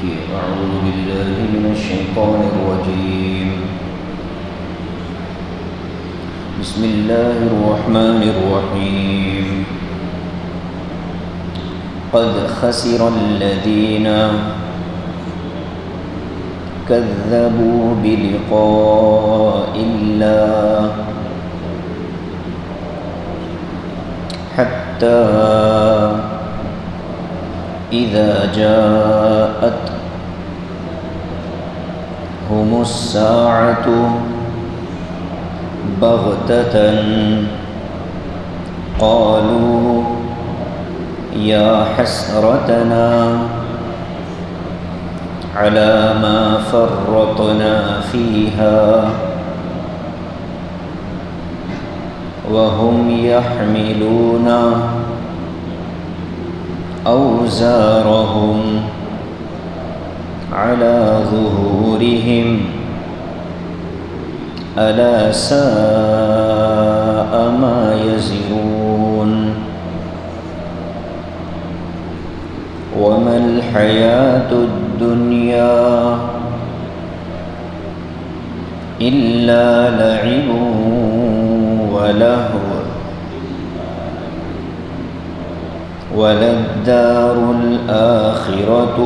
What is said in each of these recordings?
أعوذ بالله من الشيطان الرجيم. بسم الله الرحمن الرحيم. قد خسر الذين كذبوا بلقاء الله حتى إذا جاءتهم الساعة بغتة قالوا يا حسرتنا على ما فرطنا فيها وهم يحملون أوزارهم على ظهورهم ألا ساء ما يزرون وما الحياة الدنيا إلا لعب ولهو وللدار الآخرة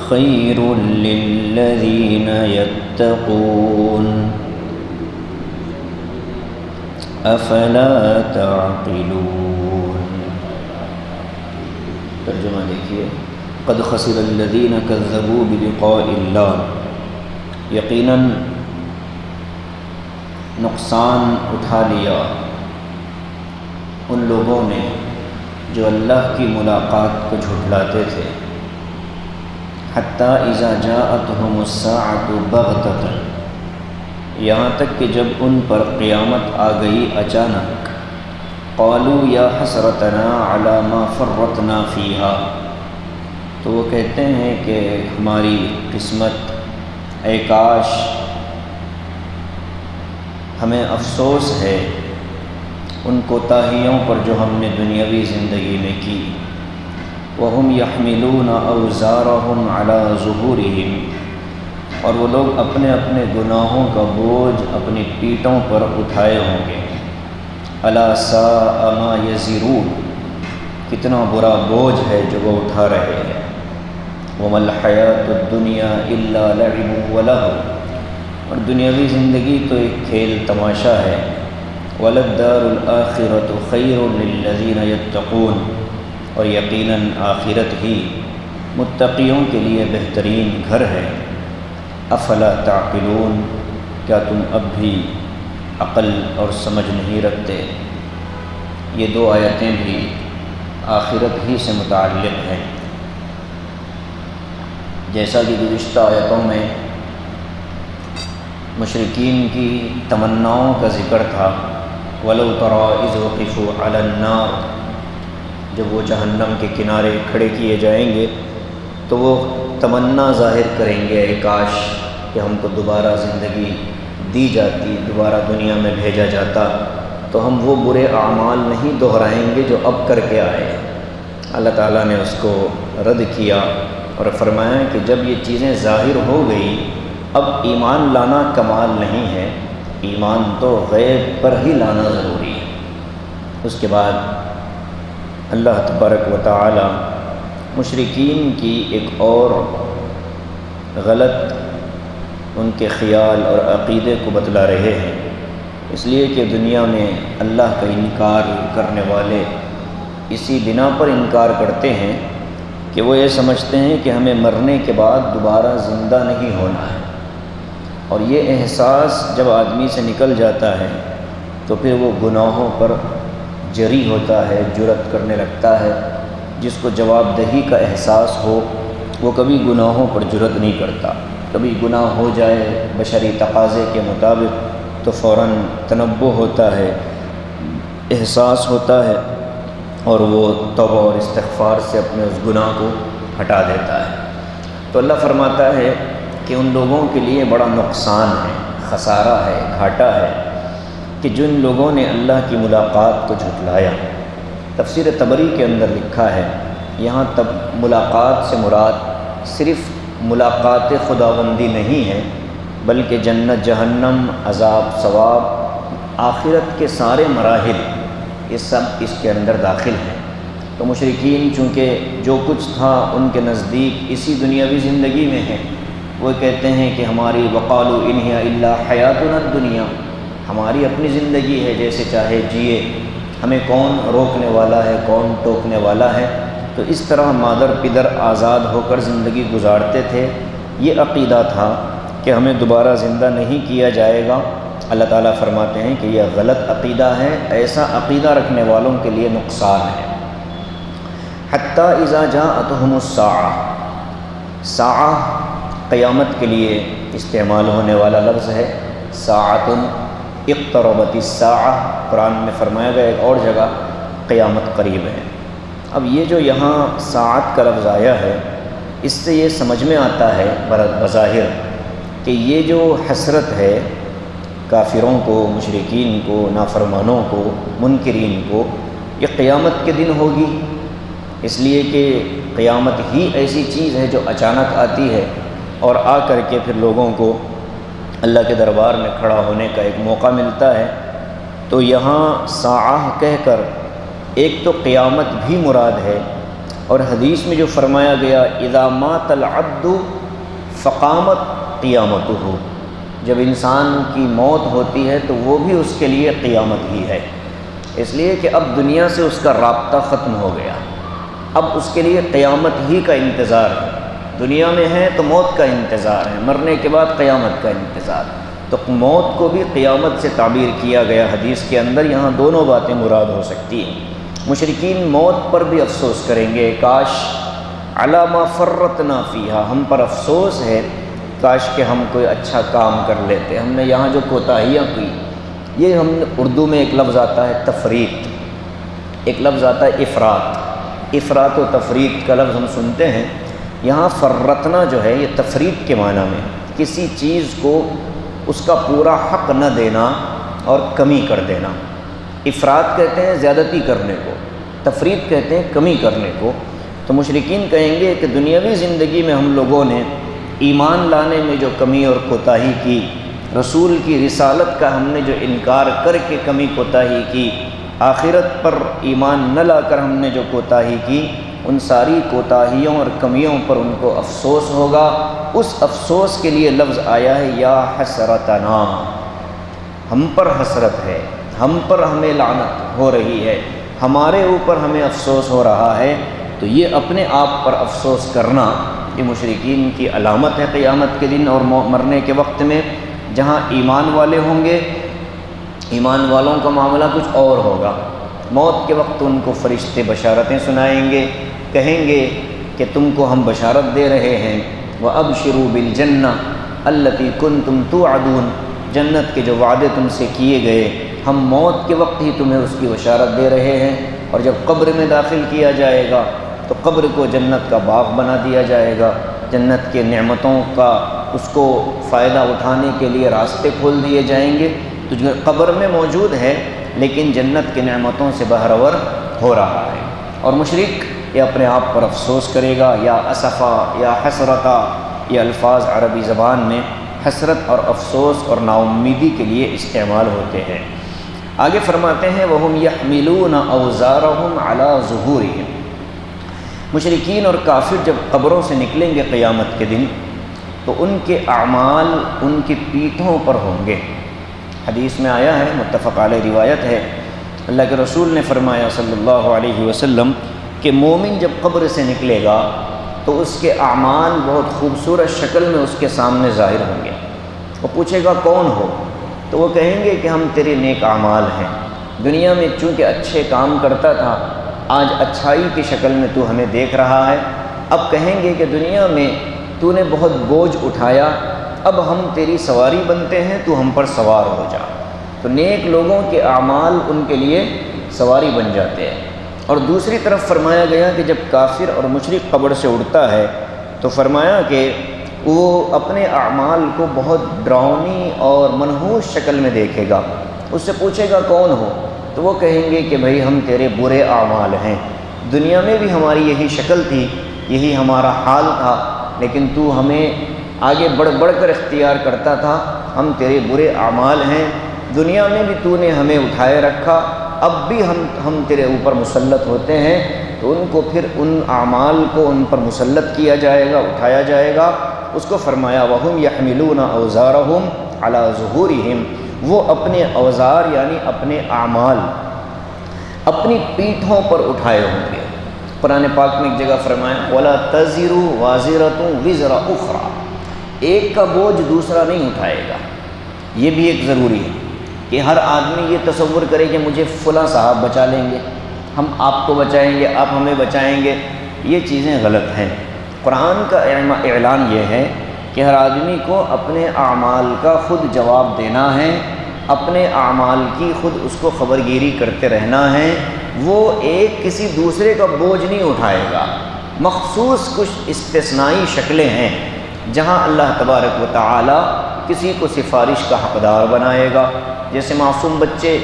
خير للذين يتقون أفلا تعقلون. ترجمہ دیکھیے. قد خسر الذين كذبوا بلقاء الله. یقیناً نقصان اٹھا لیا ان لوگوں نے جو اللہ کی ملاقات کو جھٹلاتے تھے. حتیٰ اذا جاءتهم الساعة بغتة. یہاں تک کہ جب ان پر قیامت آ گئی اچانک. قالوا یا حسرتنا علی ما فرطنا فیہا. تو وہ کہتے ہیں کہ ہماری قسمت، اے کاش، ہمیں افسوس ہے ان کوتاہیوں پر جو ہم نے دنیاوی زندگی میں کی. وَهُمْ يَحْمِلُونَ أَوْزَارَهُمْ عَلَى ظُهُورِهِمْ. اور وہ لوگ اپنے اپنے گناہوں کا بوجھ اپنی پیٹھوں پر اٹھائے ہوں گے. أَلَا سَاءَ مَا يَزِرُونَ. کتنا برا بوجھ ہے جو وہ اٹھا رہے ہیں. وَمَا الْحَيَاةُ الدُّنْيَا إِلَّا لَعِبٌ وَلَهْوٌ. اور دنیاوی زندگی تو ایک کھیل تماشا ہے. وَلَلدَّارُ الْآخِرَةُ خَيْرٌ لِلَّذِينَ يَتَّقُونَ. اور یقیناً آخرت ہی متقیوں کے لیے بہترین گھر ہے. افلا تعقلون. کیا تم اب بھی عقل اور سمجھ نہیں رکھتے؟ یہ دو آیتیں بھی آخرت ہی سے متعلق ہیں. جیسا کہ گزشتہ آیتوں میں مشرکین کی تمناؤں کا ذکر تھا. وَلَوْ تَرَىٰ إِذْ وُقِفُوا عَلَى النَّارِ. جب وہ جہنم کے کنارے کھڑے کیے جائیں گے تو وہ تمنا ظاہر کریں گے، اے کاش کہ ہم کو دوبارہ زندگی دی جاتی، دوبارہ دنیا میں بھیجا جاتا تو ہم وہ برے اعمال نہیں دہرائیں گے جو اب کر کے آئے. اللہ تعالیٰ نے اس کو رد کیا اور فرمایا کہ جب یہ چیزیں ظاہر ہو گئی اب ایمان لانا کمال نہیں ہے، ایمان تو غیب پر ہی لانا ضروری ہے. اس کے بعد اللہ تبارک و تعالی مشرکین کی ایک اور غلط ان کے خیال اور عقیدے کو بتلا رہے ہیں. اس لیے کہ دنیا میں اللہ کا انکار کرنے والے اسی بنا پر انکار کرتے ہیں کہ وہ یہ سمجھتے ہیں کہ ہمیں مرنے کے بعد دوبارہ زندہ نہیں ہونا ہے. اور یہ احساس جب آدمی سے نکل جاتا ہے تو پھر وہ گناہوں پر جری ہوتا ہے، جرأت کرنے لگتا ہے. جس کو جواب دہی کا احساس ہو وہ کبھی گناہوں پر جرأت نہیں کرتا. کبھی گناہ ہو جائے بشری تقاضے کے مطابق تو فوراً تنبہ ہوتا ہے، احساس ہوتا ہے اور وہ توبہ اور استغفار سے اپنے اس گناہ کو ہٹا دیتا ہے. تو اللہ فرماتا ہے کہ ان لوگوں کے لیے بڑا نقصان ہے، خسارہ ہے، گھاٹا ہے کہ جن لوگوں نے اللہ کی ملاقات کو جھٹلایا. تفسیر طبری کے اندر لکھا ہے یہاں تب ملاقات سے مراد صرف ملاقات خداوندی نہیں ہے، بلکہ جنت جہنم، عذاب ثواب، آخرت کے سارے مراحل یہ سب اس کے اندر داخل ہیں۔ تو مشرکین چونکہ جو کچھ تھا ان کے نزدیک اسی دنیاوی زندگی میں ہے، وہ کہتے ہیں کہ ہماری وقالوا ان ہی الا حیاتنا الدنیا، ہماری اپنی زندگی ہے، جیسے چاہے جیے، ہمیں کون روکنے والا ہے، کون ٹوکنے والا ہے۔ تو اس طرح مادر پدر آزاد ہو کر زندگی گزارتے تھے۔ یہ عقیدہ تھا کہ ہمیں دوبارہ زندہ نہیں کیا جائے گا۔ اللہ تعالیٰ فرماتے ہیں کہ یہ غلط عقیدہ ہے، ایسا عقیدہ رکھنے والوں کے لیے نقصان ہے۔ حتیٰ اذا جاءتہم الساعہ، ساعہ قیامت کے لیے استعمال ہونے والا لفظ ہے۔ ساعۃ اقتربت الساعہ، قرآن میں فرمایا گیا ایک اور جگہ قیامت قریب ہے۔ اب یہ جو یہاں ساعت کا لفظ آیا ہے، اس سے یہ سمجھ میں آتا ہے بظاہر کہ یہ جو حسرت ہے کافروں کو، مشرکین کو، نافرمانوں کو، منکرین کو، یہ قیامت کے دن ہوگی، اس لیے کہ قیامت ہی ایسی چیز ہے جو اچانک آتی ہے اور آ کر کے پھر لوگوں کو اللہ کے دربار میں کھڑا ہونے کا ایک موقع ملتا ہے۔ تو یہاں ساعہ کہہ کر ایک تو قیامت بھی مراد ہے، اور حدیث میں جو فرمایا گیا اذا مات العبد فقامت قیامتہ، جب انسان کی موت ہوتی ہے تو وہ بھی اس کے لیے قیامت ہی ہے، اس لیے کہ اب دنیا سے اس کا رابطہ ختم ہو گیا، اب اس کے لیے قیامت ہی کا انتظار ہے۔ دنیا میں ہے تو موت کا انتظار ہے، مرنے کے بعد قیامت کا انتظار، تو موت کو بھی قیامت سے تعبیر کیا گیا حدیث کے اندر۔ یہاں دونوں باتیں مراد ہو سکتی ہیں۔ مشرکین موت پر بھی افسوس کریں گے، کاش علی ما فرطنا فیہا، ہم پر افسوس ہے، کاش کہ ہم کوئی اچھا کام کر لیتے، ہم نے یہاں جو کوتاہیاں کی۔ یہ ہم اردو میں ایک لفظ آتا ہے تفریط، ایک لفظ آتا ہے افراط، افراط و تفریط کا لفظ ہم سنتے ہیں۔ یہاں فرطنا جو ہے یہ تفریط کے معنی میں، کسی چیز کو اس کا پورا حق نہ دینا اور کمی کر دینا۔ افراط کہتے ہیں زیادتی کرنے کو، تفریط کہتے ہیں کمی کرنے کو۔ تو مشرکین کہیں گے کہ دنیاوی زندگی میں ہم لوگوں نے ایمان لانے میں جو کمی اور کوتاہی کی، رسول کی رسالت کا ہم نے جو انکار کر کے کمی کوتاہی کی، آخرت پر ایمان نہ لا کر ہم نے جو کوتاہی کی، ان ساری کوتاہیوں اور کمیوں پر ان کو افسوس ہوگا۔ اس افسوس کے لیے لفظ آیا ہے یا حسرتنا، ہم پر حسرت ہے، ہم پر ہمیں لعنت ہو رہی ہے، ہمارے اوپر ہمیں افسوس ہو رہا ہے۔ تو یہ اپنے آپ پر افسوس کرنا یہ مشرکین کی علامت ہے قیامت کے دن اور مرنے کے وقت میں۔ جہاں ایمان والے ہوں گے، ایمان والوں کا معاملہ کچھ اور ہوگا۔ موت کے وقت ان کو فرشتے بشارتیں سنائیں گے، کہیں گے کہ تم کو ہم بشارت دے رہے ہیں، وَأَبْشِرُوا بِالْجَنَّةِ الَّتِي كُنْتُمْ تُوعَدُونَ، جنت کے جو وعدے تم سے کیے گئے ہم موت کے وقت ہی تمہیں اس کی بشارت دے رہے ہیں۔ اور جب قبر میں داخل کیا جائے گا تو قبر کو جنت کا باغ بنا دیا جائے گا، جنت کے نعمتوں کا اس کو فائدہ اٹھانے کے لیے راستے کھول دیے جائیں گے۔ تو جو قبر میں موجود ہے لیکن جنت کی نعمتوں سے بہرور ہو رہا ہے۔ اور مشرک یہ اپنے آپ پر افسوس کرے گا۔ یا اسفا یا حسرتا، یہ الفاظ عربی زبان میں حسرت اور افسوس اور ناامیدی کے لیے استعمال ہوتے ہیں۔ آگے فرماتے ہیں وَهُمْ يَحْمِلُونَ أَوْزَارَهُمْ عَلَى ظُهُورِهِمْ، مشرکین اور کافر جب قبروں سے نکلیں گے قیامت کے دن تو ان کے اعمال ان کی پیٹھوں پر ہوں گے۔ حدیث میں آیا ہے، متفق علیہ روایت ہے، اللہ کے رسول نے فرمایا صلی اللہ علیہ وسلم کہ مومن جب قبر سے نکلے گا تو اس کے اعمال بہت خوبصورت شکل میں اس کے سامنے ظاہر ہوں گے۔ وہ پوچھے گا کون ہو؟ تو وہ کہیں گے کہ ہم تیرے نیک اعمال ہیں، دنیا میں چونکہ اچھے کام کرتا تھا، آج اچھائی کی شکل میں تو ہمیں دیکھ رہا ہے۔ اب کہیں گے کہ دنیا میں تو نے بہت بوجھ اٹھایا، اب ہم تیری سواری بنتے ہیں، تو ہم پر سوار ہو جا۔ تو نیک لوگوں کے اعمال ان کے لیے سواری بن جاتے ہیں۔ اور دوسری طرف فرمایا گیا کہ جب کافر اور مشرک قبر سے اٹھتا ہے تو فرمایا کہ وہ اپنے اعمال کو بہت ڈراؤنی اور منحوس شکل میں دیکھے گا۔ اس سے پوچھے گا کون ہو؟ تو وہ کہیں گے کہ بھئی ہم تیرے برے اعمال ہیں، دنیا میں بھی ہماری یہی شکل تھی، یہی ہمارا حال تھا، لیکن تو ہمیں آگے بڑھ کر اختیار کرتا تھا۔ ہم تیرے برے اعمال ہیں، دنیا میں بھی تو نے ہمیں اٹھائے رکھا، اب بھی ہم تیرے اوپر مسلط ہوتے ہیں، تو ان کو پھر ان اعمال کو ان پر مسلط کیا جائے گا، اٹھایا جائے گا۔ اس کو فرمایا وَهُمْ يَحْمِلُونَ أَوْزَارَهُمْ عَلَى ظُهُورِهِمْ، وہ اپنے اوزار یعنی اپنے اعمال اپنی پیٹھوں پر اٹھائے ہوں گے۔ قرآن پاک میں ایک جگہ فرمایا وَلَا تَزِرُ وَازِرَةٌ وِزْرَ أُخْرَى، ایک کا بوجھ دوسرا نہیں اٹھائے گا۔ یہ بھی ایک ضروری ہے کہ ہر آدمی یہ تصور کرے کہ مجھے فلاں صاحب بچا لیں گے، ہم آپ کو بچائیں گے، آپ ہمیں بچائیں گے، یہ چیزیں غلط ہیں۔ قرآن کا اعلان یہ ہے کہ ہر آدمی کو اپنے اعمال کا خود جواب دینا ہے، اپنے اعمال کی خود اس کو خبرگیری کرتے رہنا ہے۔ وہ ایک کسی دوسرے کا بوجھ نہیں اٹھائے گا۔ مخصوص کچھ استثنائی شکلیں ہیں جہاں اللہ تبارک و تعالی کسی کو سفارش کا حقدار بنائے گا، جیسے معصوم بچے،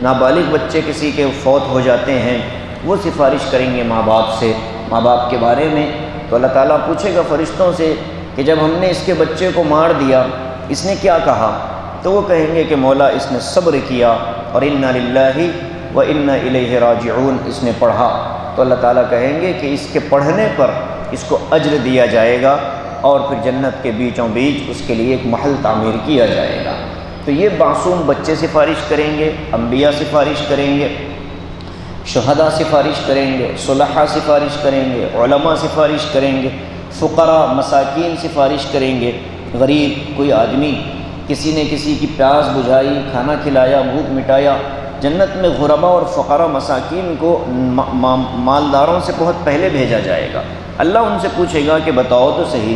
نابالغ بچے کسی کے فوت ہو جاتے ہیں، وہ سفارش کریں گے ماں باپ کے بارے میں، تو اللہ تعالیٰ پوچھے گا فرشتوں سے کہ جب ہم نے اس کے بچے کو مار دیا اس نے کیا کہا؟ تو وہ کہیں گے کہ مولا اس نے صبر کیا اور انا للہ و انا الیہ راجعون، اس نے پڑھا، تو اللہ تعالیٰ کہیں گے کہ اس کے پڑھنے پر اس کو اجر دیا جائے گا اور پھر جنت کے بیچوں بیچ اس کے لیے ایک محل تعمیر کیا جائے گا۔ تو یہ معصوم بچے سفارش کریں گے، انبیاء سفارش کریں گے، شہداء سفارش کریں گے، صلحاء سفارش کریں گے، علماء سفارش کریں گے، فقراء مساکین سفارش کریں گے۔ غریب کوئی آدمی، کسی نے کسی کی پیاس بجھائی، کھانا کھلایا، بھوک مٹایا، جنت میں غرباء اور فقراء مساکین کو مالداروں سے بہت پہلے بھیجا جائے گا۔ اللہ ان سے پوچھے گا کہ بتاؤ تو صحیح،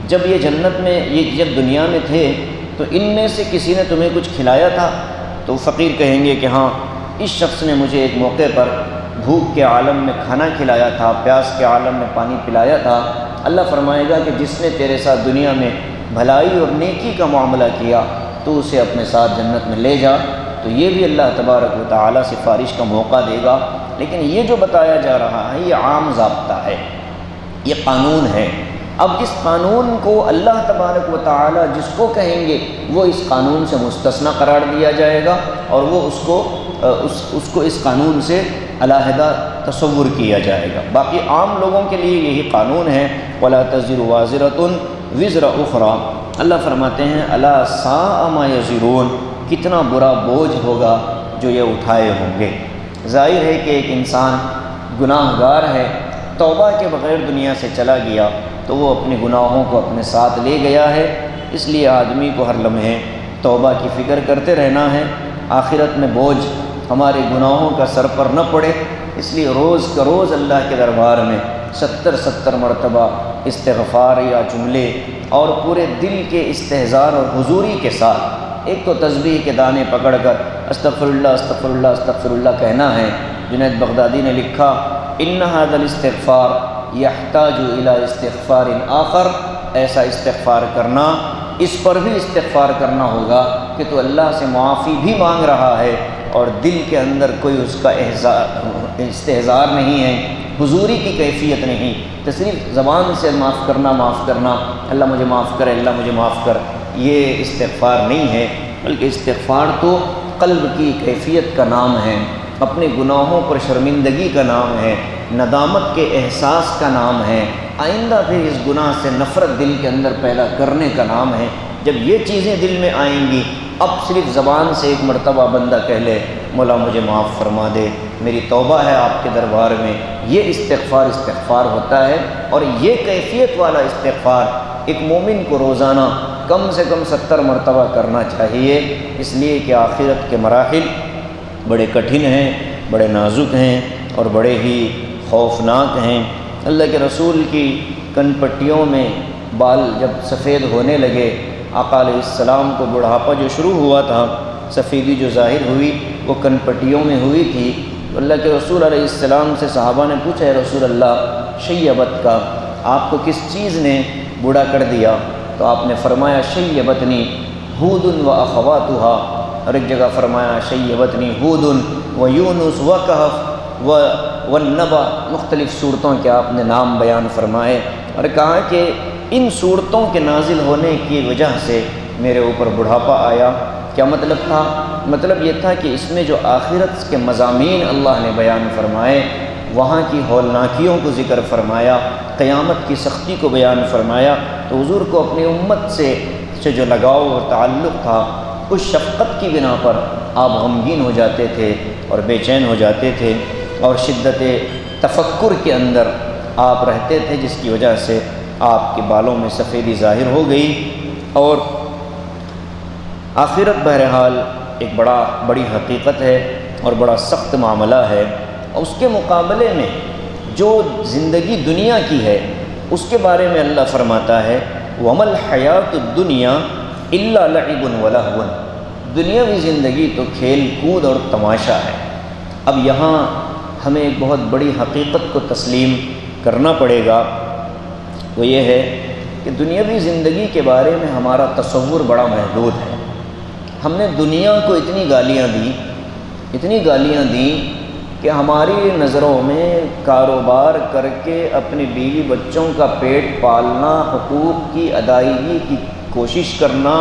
جب یہ جنت میں جب دنیا میں تھے تو ان میں سے کسی نے تمہیں کچھ کھلایا تھا؟ تو فقیر کہیں گے کہ ہاں، اس شخص نے مجھے ایک موقع پر بھوک کے عالم میں کھانا کھلایا تھا، پیاس کے عالم میں پانی پلایا تھا۔ اللہ فرمائے گا کہ جس نے تیرے ساتھ دنیا میں بھلائی اور نیکی کا معاملہ کیا تو اسے اپنے ساتھ جنت میں لے جا۔ تو یہ بھی اللہ تبارک و تعالیٰ سفارش کا موقع دے گا۔ لیکن یہ جو بتایا جا رہا ہے یہ عام ضابطہ ہے، یہ قانون ہے۔ اب اس قانون کو اللہ تبارک و تعالیٰ جس کو کہیں گے وہ اس قانون سے مستثنی قرار دیا جائے گا، اور وہ اس کو اس قانون سے علیحدہ تصور کیا جائے گا۔ باقی عام لوگوں کے لیے یہی قانون ہے وَلَا تَزِرُ وَازِرَةٌ وِزْرَ أُخْرَى۔ اللہ فرماتے ہیں أَلَا سَاءَ مَا يَزِرُونَ، کتنا برا بوجھ ہوگا جو یہ اٹھائے ہوں گے۔ ظاہر ہے کہ ایک انسان گناہ گار ہے، توبہ کے بغیر دنیا سے چلا گیا تو وہ اپنے گناہوں کو اپنے ساتھ لے گیا ہے۔ اس لیے آدمی کو ہر لمحے توبہ کی فکر کرتے رہنا ہے، آخرت میں بوجھ ہمارے گناہوں کا سر پر نہ پڑے۔ اس لیے روز کا روز اللہ کے دربار میں 70 مرتبہ استغفار یا جملے اور پورے دل کے استحضار اور حضوری کے ساتھ، ایک تو تسبیح کے دانے پکڑ کر استغفر اللہ استغفر اللہ استغفر اللہ کہنا ہے۔ جنید بغدادی نے لکھا ان هذا الاستغفار يحتاج الى استغفار آخر، ایسا استغفار کرنا، اس پر بھی استغفار کرنا ہوگا کہ تو اللہ سے معافی بھی مانگ رہا ہے اور دل کے اندر کوئی اس کا استحضار نہیں ہے، حضوری کی کیفیت نہیں، تو صرف زبان سے معاف کرنا، اللہ مجھے معاف کر، اللہ مجھے معاف کر، یہ استغفار نہیں ہے، بلکہ استغفار تو قلب کی کیفیت کا نام ہے، اپنے گناہوں پر شرمندگی کا نام ہے، ندامت کے احساس کا نام ہے، آئندہ پھر اس گناہ سے نفرت دل کے اندر پیدا کرنے کا نام ہے۔ جب یہ چیزیں دل میں آئیں گی، اب صرف زبان سے ایک مرتبہ بندہ کہہ لے مولا مجھے معاف فرما دے، میری توبہ ہے آپ کے دربار میں، یہ استغفار ہوتا ہے۔ اور یہ کیفیت والا استغفار ایک مومن کو روزانہ کم سے کم 70 مرتبہ کرنا چاہیے، اس لیے کہ آخرت کے مراحل بڑے کٹھن ہیں، بڑے نازک ہیں اور بڑے ہی خوفناک ہیں۔ اللہ کے رسول کی کن پٹیوں میں بال جب سفید ہونے لگے، آقا علیہ السلام کو بڑھاپا جو شروع ہوا تھا، سفیدی جو ظاہر ہوئی وہ کن پٹیوں میں ہوئی تھی، تو اللہ کے رسول علیہ السلام سے صحابہ نے پوچھا ہے رسول اللہ شیبت کا، آپ کو کس چیز نے بوڑھا کر دیا؟ تو آپ نے فرمایا شیبتنی ہود و اخواتها، اور ایک جگہ فرمایا شیبتنی ہود و یونس و کہف و والنبأ، مختلف صورتوں کے آپ نے نام بیان فرمائے اور کہا کہ ان صورتوں کے نازل ہونے کی وجہ سے میرے اوپر بڑھاپا آیا۔ کیا مطلب تھا؟ مطلب یہ تھا کہ اس میں جو آخرت کے مضامین اللہ نے بیان فرمائے، وہاں کی ہولناکیوں کو ذکر فرمایا، قیامت کی سختی کو بیان فرمایا، تو حضور کو اپنی امت سے جو لگاؤ اور تعلق تھا، اس شفقت کی بنا پر آپ غمگین ہو جاتے تھے اور بے چین ہو جاتے تھے اور شدت تفکر کے اندر آپ رہتے تھے، جس کی وجہ سے آپ کے بالوں میں سفیدی ظاہر ہو گئی۔ اور آخرت بہرحال ایک بڑی حقیقت ہے اور بڑا سخت معاملہ ہے، اور اس کے مقابلے میں جو زندگی دنیا کی ہے اس کے بارے میں اللہ فرماتا ہے وَمَا الْحَيَاةُ الدُّنْيَا إِلَّا لَعِبٌ وَلَهْوٌ، دنیاوی زندگی تو کھیل کود اور تماشا ہے۔ اب یہاں ہمیں ایک بہت بڑی حقیقت کو تسلیم کرنا پڑے گا، وہ یہ ہے کہ دنیاوی زندگی کے بارے میں ہمارا تصور بڑا محدود ہے۔ ہم نے دنیا کو اتنی گالیاں دیں کہ ہماری نظروں میں کاروبار کر کے اپنی بیوی بچوں کا پیٹ پالنا، حقوق کی ادائیگی کی کوشش کرنا،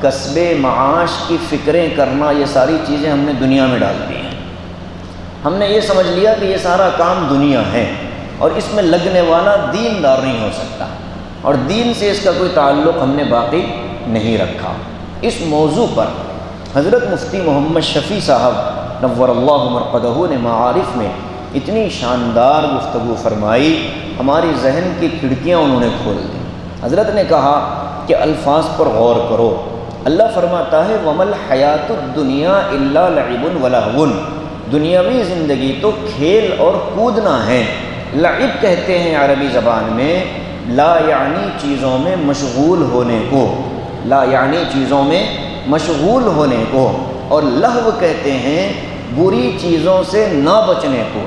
کسب معاش کی فکریں کرنا، یہ ساری چیزیں ہم نے دنیا میں ڈال دی ہیں۔ ہم نے یہ سمجھ لیا کہ یہ سارا کام دنیا ہے اور اس میں لگنے والا دیندار نہیں ہو سکتا، اور دین سے اس کا کوئی تعلق ہم نے باقی نہیں رکھا۔ اس موضوع پر حضرت مفتی محمد شفیع صاحب نور اللہ مرقدہ نے معارف میں اتنی شاندار گفتگو فرمائی، ہماری ذہن کی کھڑکیاں انہوں نے کھول دی۔ حضرت نے کہا کہ الفاظ پر غور کرو۔ اللہ فرماتا ہے وَمَا الْحَيَاةُ الدُّنْيَا إِلَّا لَعِبٌ وَلَهْوٌ، دنیاوی زندگی تو کھیل اور کودنا ہے۔ لعب کہتے ہیں عربی زبان میں لا یعنی چیزوں میں مشغول ہونے کو، لا یعنی چیزوں میں مشغول ہونے کو، اور لہو کہتے ہیں بری چیزوں سے نہ بچنے کو،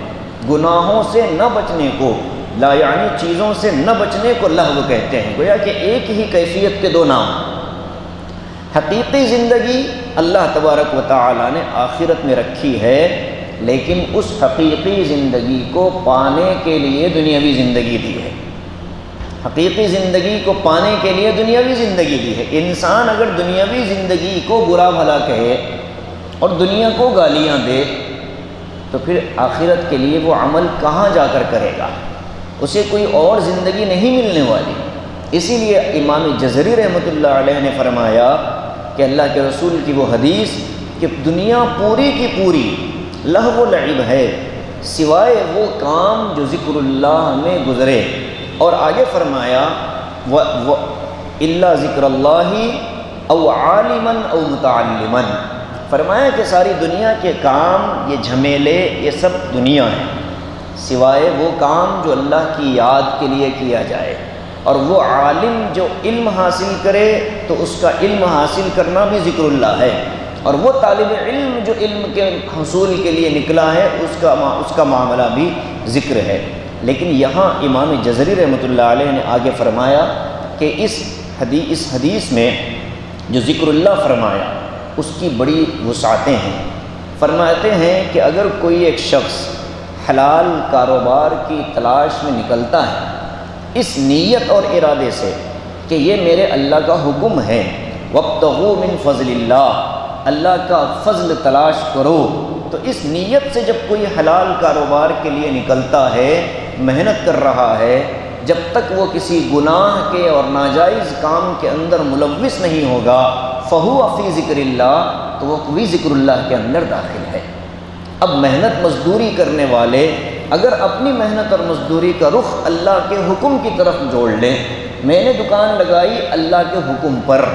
گناہوں سے نہ بچنے کو، لا یعنی چیزوں سے نہ بچنے کو لہو کہتے ہیں۔ گویا کہ ایک ہی کیفیت کے دو نام۔ حقیقی زندگی اللہ تبارک و تعالی نے آخرت میں رکھی ہے، لیکن اس حقیقی زندگی کو پانے کے لیے دنیاوی زندگی دی ہے۔ حقیقی زندگی کو پانے کے لیے دنیاوی زندگی دی ہے۔ انسان اگر دنیاوی زندگی کو برا بھلا کہے اور دنیا کو گالیاں دے تو پھر آخرت کے لیے وہ عمل کہاں جا کر کرے گا؟ اسے کوئی اور زندگی نہیں ملنے والی۔ اسی لیے امام جزری رحمۃ اللہ علیہ نے فرمایا کہ اللہ کے رسول کی وہ حدیث کہ دنیا پوری کی پوری لہو و لعب ہے، سوائے وہ کام جو ذکر اللہ میں گزرے، اور آگے فرمایا الا ذکر اللہ او عالما او متعلما، فرمایا کہ ساری دنیا کے کام، یہ جھمیلے، یہ سب دنیا ہے، سوائے وہ کام جو اللہ کی یاد کے لیے کیا جائے، اور وہ عالم جو علم حاصل کرے تو اس کا علم حاصل کرنا بھی ذکر اللہ ہے، اور وہ طالب علم جو علم کے حصول کے لیے نکلا ہے اس کا معاملہ بھی ذکر ہے۔ لیکن یہاں امام جزری رحمۃ اللہ علیہ نے آگے فرمایا کہ اس حدیث میں جو ذکر اللہ فرمایا اس کی بڑی وسعتیں ہیں۔ فرماتے ہیں کہ اگر کوئی ایک شخص حلال کاروبار کی تلاش میں نکلتا ہے اس نیت اور ارادے سے کہ یہ میرے اللہ کا حکم ہے، وابتغوا من فضل اللہ کا فضل تلاش کرو، تو اس نیت سے جب کوئی حلال کاروبار کے لیے نکلتا ہے، محنت کر رہا ہے، جب تک وہ کسی گناہ کے اور ناجائز کام کے اندر ملوث نہیں ہوگا، فہو فی ذکر اللہ، تو وہ بھی ذکر اللہ کے اندر داخل ہے۔ اب محنت مزدوری کرنے والے اگر اپنی محنت اور مزدوری کا رخ اللہ کے حکم کی طرف جوڑ لیں، میں نے دکان لگائی اللہ کے حکم پر،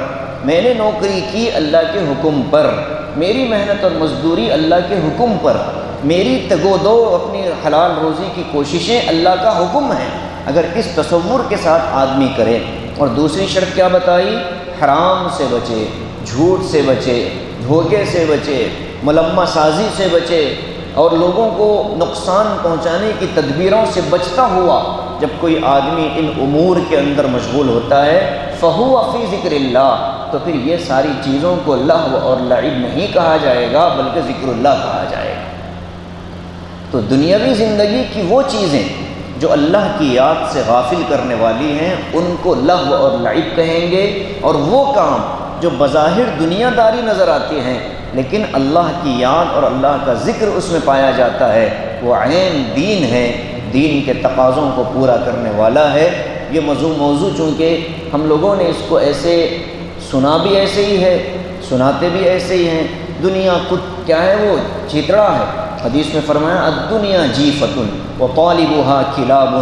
میں نے نوکری کی اللہ کے حکم پر، میری محنت اور مزدوری اللہ کے حکم پر، میری تگو دو اپنی حلال روزی کی کوششیں اللہ کا حکم ہے، اگر اس تصور کے ساتھ آدمی کرے، اور دوسری شرط کیا بتائی؟ حرام سے بچے، جھوٹ سے بچے، دھوکے سے بچے، ملمہ سازی سے بچے، اور لوگوں کو نقصان پہنچانے کی تدبیروں سے بچتا ہوا جب کوئی آدمی ان امور کے اندر مشغول ہوتا ہے، فہو فی ذکر اللہ، تو پھر یہ ساری چیزوں کو لہو اور لعب نہیں کہا جائے گا بلکہ ذکر اللہ کہا جائے گا۔ تو دنیاوی زندگی کی وہ چیزیں جو اللہ کی یاد سے غافل کرنے والی ہیں ان کو لغو اور لعب کہیں گے، اور وہ کام جو بظاہر دنیا داری نظر آتی ہیں لیکن اللہ کی یاد اور اللہ کا ذکر اس میں پایا جاتا ہے، وہ عین دین ہے، دین کے تقاضوں کو پورا کرنے والا ہے۔ یہ موضوع چونکہ ہم لوگوں نے اس کو ایسے سنا بھی ایسے ہی ہے، سناتے بھی ایسے ہی ہیں۔ دنیا کیا ہے؟ وہ چیتڑا ہے۔ حدیث میں فرمایا الدنیا جیفۃ وطالبها کلاب،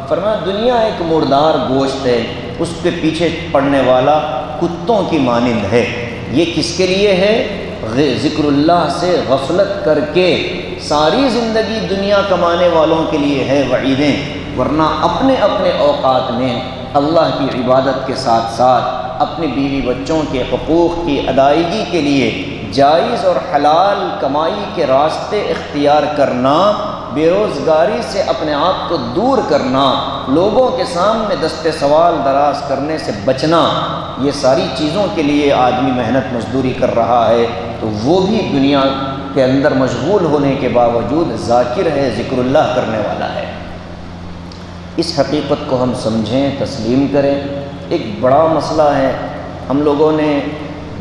فرمایا دنیا ایک مردار گوشت ہے، اس کے پیچھے پڑنے والا کتوں کی مانند ہے۔ یہ کس کے لیے ہے؟ ذکر اللہ سے غفلت کر کے ساری زندگی دنیا کمانے والوں کے لیے ہے وعیدیں، ورنہ اپنے اپنے اوقات میں اللہ کی عبادت کے ساتھ ساتھ اپنے بیوی بچوں کے حقوق کی ادائیگی کے لیے جائز اور حلال کمائی کے راستے اختیار کرنا، بے روزگاری سے اپنے آپ کو دور کرنا، لوگوں کے سامنے دست سوال دراز کرنے سے بچنا، یہ ساری چیزوں کے لیے آدمی محنت مزدوری کر رہا ہے، تو وہ بھی دنیا کے اندر مشغول ہونے کے باوجود ذاکر ہے، ذکر اللہ کرنے والا ہے۔ اس حقیقت کو ہم سمجھیں، تسلیم کریں۔ ایک بڑا مسئلہ ہے، ہم لوگوں نے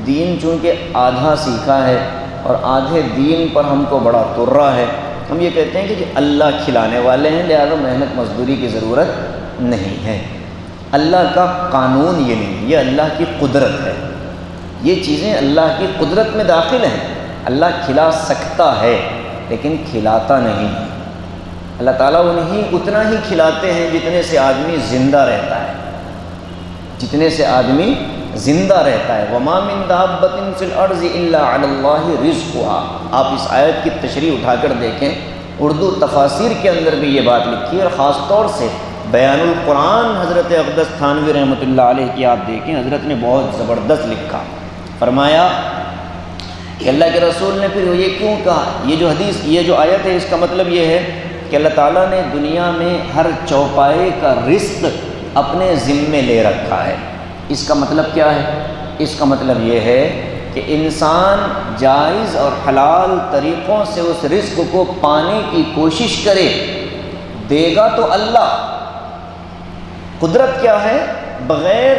دین چونکہ آدھا سیکھا ہے اور آدھے دین پر ہم کو بڑا ترا ہے۔ ہم یہ کہتے ہیں کہ اللہ کھلانے والے ہیں لہذا محنت مزدوری کی ضرورت نہیں ہے۔ اللہ کا قانون یہ نہیں، یہ اللہ کی قدرت ہے، یہ چیزیں اللہ کی قدرت میں داخل ہیں۔ اللہ کھلا سکتا ہے لیکن کھلاتا نہیں۔ اللہ تعالیٰ اتنا ہی کھلاتے ہیں جتنے سے آدمی زندہ رہتا ہے، جتنے سے آدمی زندہ رہتا ہے۔ وَمَا مِن دَابَّةٍ فِي الْأَرْضِ إِلَّا عَلَى اللَّهِ رِزْقُهَا۔ آپ اس آیت کی تشریح اٹھا کر دیکھیں، اردو تفاسیر کے اندر بھی یہ بات لکھی ہے، اور خاص طور سے بیان القرآن حضرت اقدس تھانوی رحمۃ اللہ علیہ کی آپ دیکھیں، حضرت نے بہت زبردست لکھا، فرمایا کہ اللہ کے رسول نے پھر یہ کیوں کہا، یہ جو آیت ہے اس کا مطلب یہ ہے کہ اللہ تعالیٰ نے دنیا میں ہر چوپائے کا رزق اپنے ذمے لے رکھا ہے۔ اس کا مطلب کیا ہے؟ اس کا مطلب یہ ہے کہ انسان جائز اور حلال طریقوں سے اس رزق کو پانے کی کوشش کرے، دے گا تو اللہ۔ قدرت کیا ہے؟ بغیر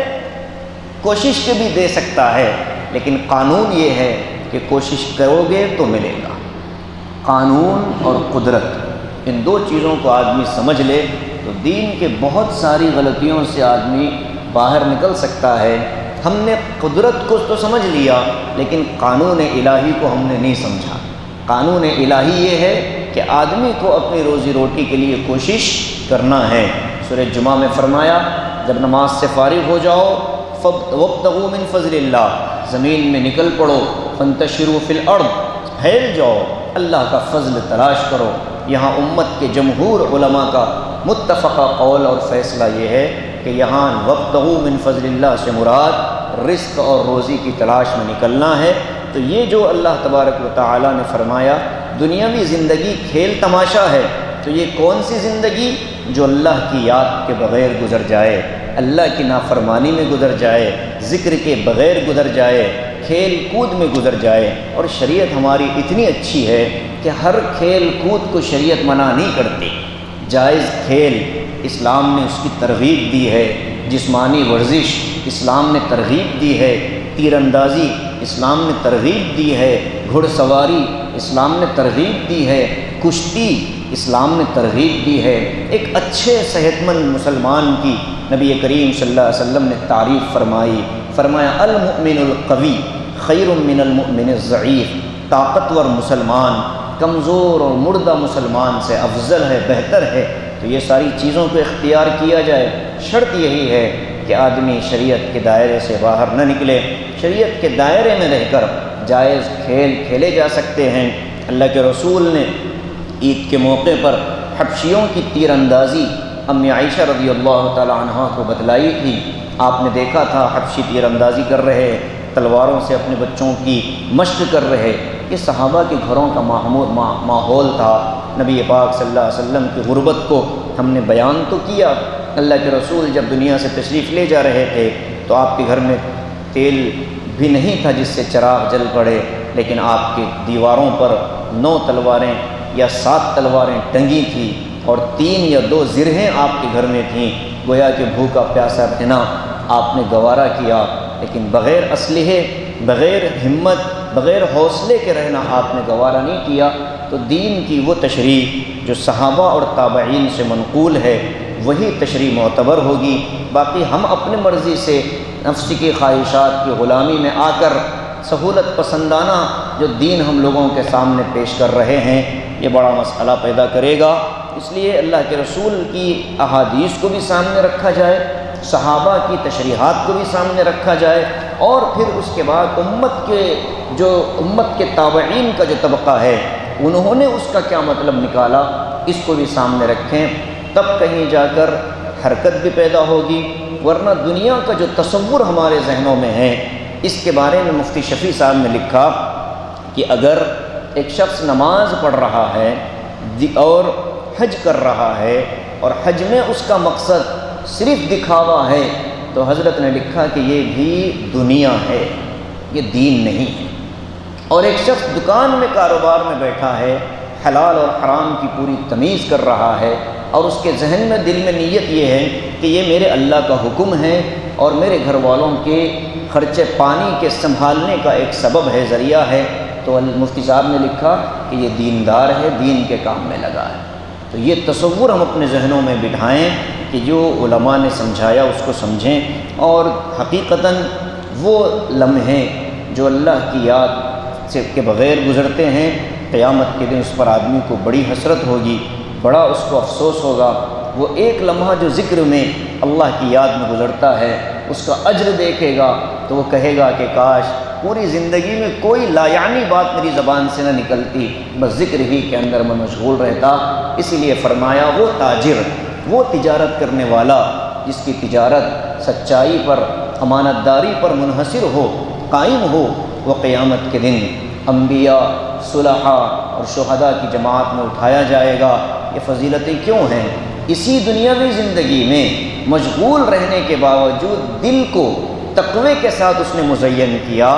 کوشش کے بھی دے سکتا ہے، لیکن قانون یہ ہے کہ کوشش کرو گے تو ملے گا۔ قانون اور قدرت، ان دو چیزوں کو آدمی سمجھ لے تو دین کے بہت ساری غلطیوں سے آدمی باہر نکل سکتا ہے۔ ہم نے قدرت کو تو سمجھ لیا لیکن قانون الہی کو ہم نے نہیں سمجھا۔ قانون الہی یہ ہے کہ آدمی کو اپنی روزی روٹی کے لیے کوشش کرنا ہے۔ سورہ جمعہ میں فرمایا جب نماز سے فارغ ہو جاؤ وابتغوا من فضل اللہ، زمین میں نکل پڑو، فانتشروا فی الارض، پھیل جاؤ، اللہ کا فضل تلاش کرو۔ یہاں امت کے جمہور علماء کا متفقہ قول اور فیصلہ یہ ہے کہ یہاں وابتغوا من فضل اللہ سے مراد رزق اور روزی کی تلاش میں نکلنا ہے۔ تو یہ جو اللہ تبارک و تعالیٰ نے فرمایا دنیاوی زندگی کھیل تماشا ہے، تو یہ کون سی زندگی؟ جو اللہ کی یاد کے بغیر گزر جائے، اللہ کی نافرمانی میں گزر جائے، ذکر کے بغیر گزر جائے، کھیل کود میں گزر جائے۔ اور شریعت ہماری اتنی اچھی ہے کہ ہر کھیل کود کو شریعت منع نہیں کرتی۔ جائز کھیل اسلام نے اس کی ترغیب دی ہے، جسمانی ورزش اسلام نے ترغیب دی ہے، تیر اندازی اسلام نے ترغیب دی ہے، گھڑ سواری اسلام نے ترغیب دی ہے، کشتی اسلام نے ترغیب دی ہے۔ ایک اچھے صحت مند مسلمان کی نبی کریم صلی اللہ علیہ وسلم نے تعریف فرمایا المؤمن القوی خیر من المؤمن الضعیف، طاقتور مسلمان کمزور اور مردہ مسلمان سے افضل ہے، بہتر ہے۔ تو یہ ساری چیزوں کو اختیار کیا جائے، شرط یہی ہے کہ آدمی شریعت کے دائرے سے باہر نہ نکلے۔ شریعت کے دائرے میں رہ کر جائز کھیل کھیلے جا سکتے ہیں۔ اللہ کے رسول نے عید کے موقع پر حبشیوں کی تیر اندازی امی عائشہ رضی اللہ تعالی عنہا کو بتلائی تھی۔ آپ نے دیکھا تھا حبشی تیر اندازی کر رہے، تلواروں سے اپنے بچوں کی مشق کر رہے۔ یہ صحابہ کے گھروں کا ماحول تھا۔ نبی پاک صلی اللہ علیہ وسلم کی غربت کو ہم نے بیان تو کیا۔ اللہ کے رسول جب دنیا سے تشریف لے جا رہے تھے تو آپ کے گھر میں تیل بھی نہیں تھا جس سے چراغ جل پڑے، لیکن آپ کے دیواروں پر 9 تلواریں یا 7 تلواریں ٹنگی تھیں اور 3 یا 2 زرہیں آپ کے گھر میں تھیں، گویا کہ بھوکا پیاسا رہنا آپ نے گوارا کیا، لیکن بغیر اسلحے، بغیر ہمت، بغیر حوصلے کے رہنا آپ نے گوارا نہیں کیا۔ تو دین کی وہ تشریح جو صحابہ اور تابعین سے منقول ہے وہی تشریح معتبر ہوگی۔ باقی ہم اپنے مرضی سے نفس کی خواہشات کی غلامی میں آ کر سہولت پسندانہ جو دین ہم لوگوں کے سامنے پیش کر رہے ہیں، یہ بڑا مسئلہ پیدا کرے گا۔ اس لیے اللہ کے رسول کی احادیث کو بھی سامنے رکھا جائے، صحابہ کی تشریحات کو بھی سامنے رکھا جائے، اور پھر اس کے بعد امت کے تابعین کا جو طبقہ ہے انہوں نے اس کا کیا مطلب نکالا، اس کو بھی سامنے رکھیں، تب کہیں جا کر حرکت بھی پیدا ہوگی۔ ورنہ دنیا کا جو تصور ہمارے ذہنوں میں ہے، اس کے بارے میں مفتی شفیع صاحب نے لکھا کہ اگر ایک شخص نماز پڑھ رہا ہے اور حج کر رہا ہے اور حج میں اس کا مقصد صرف دکھاوا ہے، تو حضرت نے لکھا کہ یہ بھی دنیا ہے، یہ دین نہیں ہے۔ اور ایک شخص دکان میں کاروبار میں بیٹھا ہے، حلال اور حرام کی پوری تمیز کر رہا ہے، اور اس کے ذہن میں دل میں نیت یہ ہے کہ یہ میرے اللہ کا حکم ہے اور میرے گھر والوں کے خرچے پانی کے سنبھالنے کا ایک سبب ہے، ذریعہ ہے، تو مفتی صاحب نے لکھا کہ یہ دیندار ہے، دین کے کام میں لگا ہے۔ تو یہ تصور ہم اپنے ذہنوں میں بٹھائیں کہ جو علماء نے سمجھایا اس کو سمجھیں، اور حقیقتاً وہ لمحے جو اللہ کی یاد سے کے بغیر گزرتے ہیں، قیامت کے دن اس پر آدمی کو بڑی حسرت ہوگی، بڑا اس کو افسوس ہوگا۔ وہ ایک لمحہ جو ذکر میں اللہ کی یاد میں گزرتا ہے، اس کا اجر دیکھے گا تو وہ کہے گا کہ کاش پوری زندگی میں کوئی لایعنی بات میری زبان سے نہ نکلتی، بس ذکر ہی کے اندر میں مشغول رہتا۔ اسی لیے فرمایا وہ تاجر، وہ تجارت کرنے والا جس کی تجارت سچائی پر، امانت داری پر منحصر ہو، قائم ہو، وہ قیامت کے دن انبیاء، صلحاء اور شہداء کی جماعت میں اٹھایا جائے گا۔ یہ فضیلتیں کیوں ہیں؟ اسی دنیاوی زندگی میں مشغول رہنے کے باوجود دل کو تقوی کے ساتھ اس نے مزین کیا،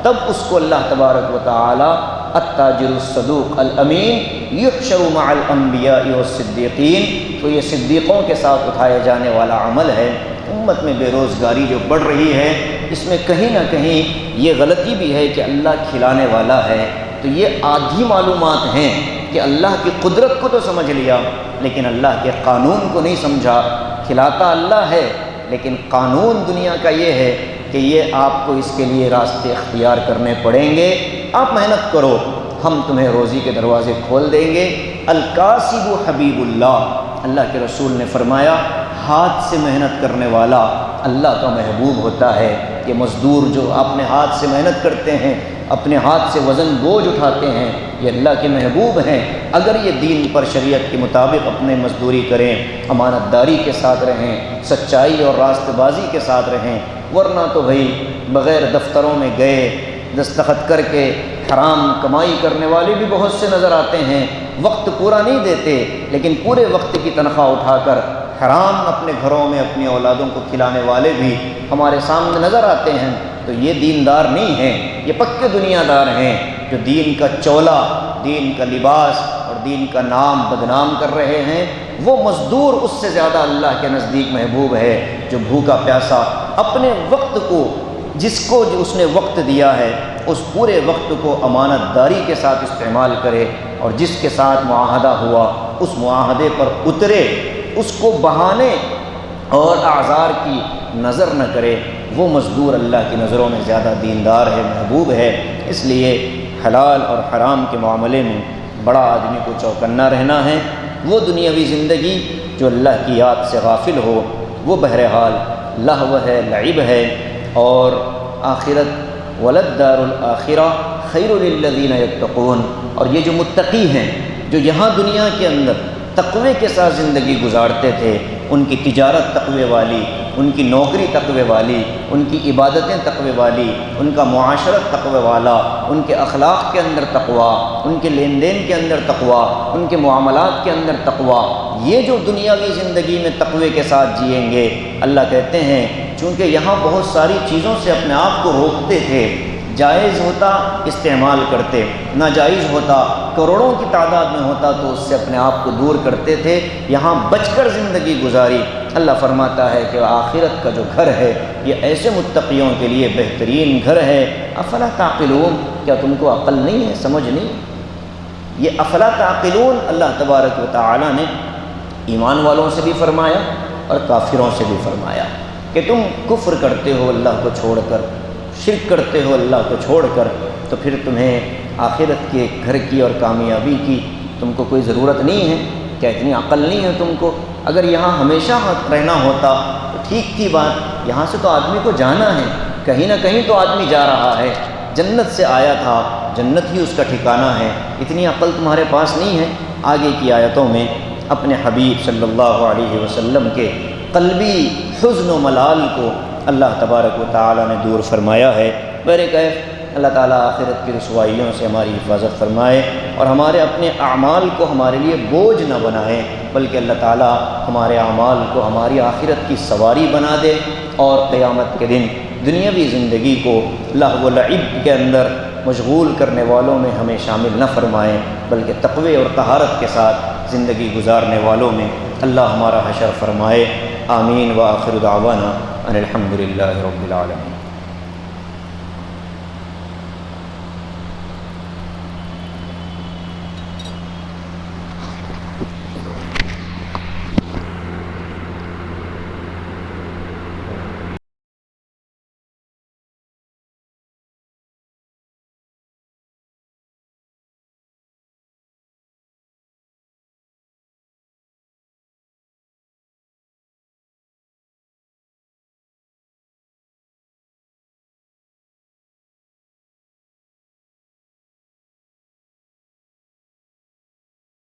تب اس کو اللہ تبارک و تعالی التاجر الصدوق الامین یحشر مع الانبیاء والصدیقین، تو یہ صدیقوں کے ساتھ اٹھائے جانے والا عمل ہے۔ امت میں بے روزگاری جو بڑھ رہی ہے، اس میں کہیں نہ کہیں یہ غلطی بھی ہے کہ اللہ کھلانے والا ہے، تو یہ آدھی معلومات ہیں کہ اللہ کی قدرت کو تو سمجھ لیا لیکن اللہ کے قانون کو نہیں سمجھا۔ کھلاتا اللہ ہے لیکن قانون دنیا کا یہ ہے کہ یہ آپ کو اس کے لیے راستے اختیار کرنے پڑیں گے، آپ محنت کرو، ہم تمہیں روزی کے دروازے کھول دیں گے۔ الکاسب حبیب اللہ، اللہ کے رسول نے فرمایا ہاتھ سے محنت کرنے والا اللہ کا محبوب ہوتا ہے۔ یہ مزدور جو اپنے ہاتھ سے محنت کرتے ہیں، اپنے ہاتھ سے وزن بوجھ اٹھاتے ہیں، یہ اللہ کے محبوب ہیں۔ اگر یہ دین پر شریعت کے مطابق اپنے مزدوری کریں، امانت داری کے ساتھ رہیں، سچائی اور راست بازی کے ساتھ رہیں، ورنہ تو بھائی بغیر دفتروں میں گئے دستخط کر کے حرام کمائی کرنے والے بھی بہت سے نظر آتے ہیں، وقت پورا نہیں دیتے لیکن پورے وقت کی تنخواہ اٹھا کر حرام اپنے گھروں میں اپنی اولادوں کو کھلانے والے بھی ہمارے سامنے نظر آتے ہیں۔ تو یہ دیندار نہیں ہیں، یہ پکے دنیا دار ہیں جو دین کا چولا، دین کا لباس اور دین کا نام بدنام کر رہے ہیں۔ وہ مزدور اس سے زیادہ اللہ کے نزدیک محبوب ہے جو بھوکا پیاسا اپنے وقت کو، جس کو جو اس نے وقت دیا ہے، اس پورے وقت کو امانت داری کے ساتھ استعمال کرے، اور جس کے ساتھ معاہدہ ہوا اس معاہدے پر اترے، اس کو بہانے اور اعذار کی نظر نہ کرے۔ وہ مزدور اللہ کی نظروں میں زیادہ دیندار ہے، محبوب ہے۔ اس لیے حلال اور حرام کے معاملے میں بڑا آدمی کو چوکنا رہنا ہے۔ وہ دنیاوی زندگی جو اللہ کی یاد سے غافل ہو، وہ بہرحال لہو ہے، لعب ہے، اور آخرت وللدار الآخرہ خیر للذین یتقون، اور یہ جو متقی ہیں، جو یہاں دنیا کے اندر تقوی کے ساتھ زندگی گزارتے تھے، ان کی تجارت تقوی والی، ان کی نوکری تقوی والی، ان کی عبادتیں تقوی والی، ان کا معاشرت تقوی والا، ان کے اخلاق کے اندر تقوی، ان کے لین دین کے اندر تقوی، ان کے معاملات کے اندر تقوی، یہ جو دنیاوی زندگی میں تقوی کے ساتھ جئیں گے، اللہ کہتے ہیں چونکہ یہاں بہت ساری چیزوں سے اپنے آپ کو روکتے تھے، جائز ہوتا استعمال کرتے، ناجائز ہوتا کروڑوں کی تعداد میں ہوتا تو اس سے اپنے آپ کو دور کرتے تھے، یہاں بچ کر زندگی گزاری۔ اللہ فرماتا ہے کہ آخرت کا جو گھر ہے یہ ایسے متقیوں کے لیے بہترین گھر ہے۔ افلا تعقلون، کیا تم کو عقل نہیں ہے، سمجھ نہیں؟ یہ افلا تعقلون اللہ تبارک و تعالی نے ایمان والوں سے بھی فرمایا اور کافروں سے بھی فرمایا کہ تم کفر کرتے ہو اللہ کو چھوڑ کر، شرک کرتے ہو اللہ کو چھوڑ کر، تو پھر تمہیں آخرت کے گھر کی اور کامیابی کی تم کو کوئی ضرورت نہیں ہے؟ کیا اتنی عقل نہیں ہے تم کو؟ اگر یہاں ہمیشہ رہنا ہوتا تو ٹھیک کی بات، یہاں سے تو آدمی کو جانا ہے، کہیں نہ کہیں تو آدمی جا رہا ہے، جنت سے آیا تھا، جنت ہی اس کا ٹھکانہ ہے، اتنی عقل تمہارے پاس نہیں ہے؟ آگے کی آیتوں میں اپنے حبیب صلی اللہ علیہ وسلم کے قلبی حزن و ملال کو اللہ تبارک و تعالی نے دور فرمایا ہے۔ بہرکیف اللہ تعالیٰ آخرت کی رسوائیوں سے ہماری حفاظت فرمائے اور ہمارے اپنے اعمال کو ہمارے لیے بوجھ نہ بنائے، بلکہ اللہ تعالیٰ ہمارے اعمال کو ہماری آخرت کی سواری بنا دے اور قیامت کے دن دنیاوی زندگی کو لہو و لعب کے اندر مشغول کرنے والوں میں ہمیں شامل نہ فرمائے، بلکہ تقوی اور طہارت کے ساتھ زندگی گزارنے والوں میں اللہ ہمارا حشر فرمائے۔ آمین وآخر دعوانا ان الحمد للہ رب العالمین۔